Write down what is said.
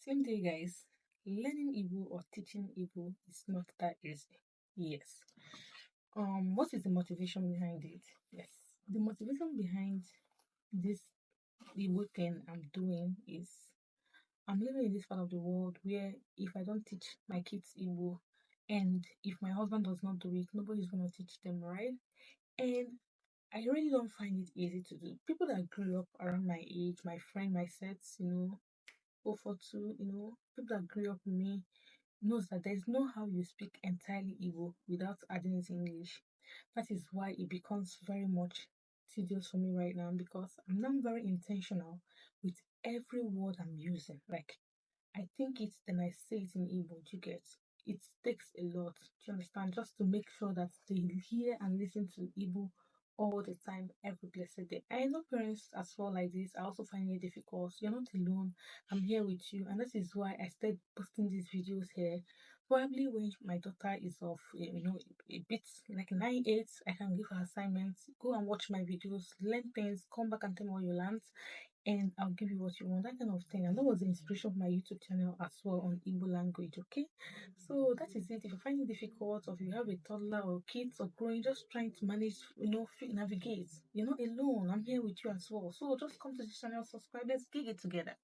Let me tell you guys, learning Igbo or teaching Igbo is not that easy. Yes. What is the motivation behind it? Yes. The motivation behind this Igbo thing I'm doing is I'm living in this part of the world where if I don't teach my kids Igbo and if my husband does not do it, nobody's gonna teach them, right? And I really don't find it easy to do. People that grew up around my age, my friend, my sets, 042, people that grew up with me knows that there's no how you speak entirely Igbo without adding it in English. That is why it becomes very much tedious for me right now because I'm not very intentional with every word I'm using. Like I think it, then I say it in Igbo. Do you get? It takes a lot. Do you understand? Just to make sure that they hear and listen to Igbo all the time, every blessed day. I know parents as well like this. I also find it difficult. You're not alone. I'm here with you, and that is why I started posting these videos here. Probably when my daughter is of, a bit like 9, 8, I can give her assignments. Go and watch my videos, learn things, come back and tell me what you learned and I'll give you what you want, that kind of thing. And that was the inspiration of my YouTube channel as well on Igbo language, okay? So that is it. If you find it difficult or if you have a toddler or kids or growing, just trying to manage, navigate. You're not alone. I'm here with you as well. So just come to this channel, subscribe, let's gig it together.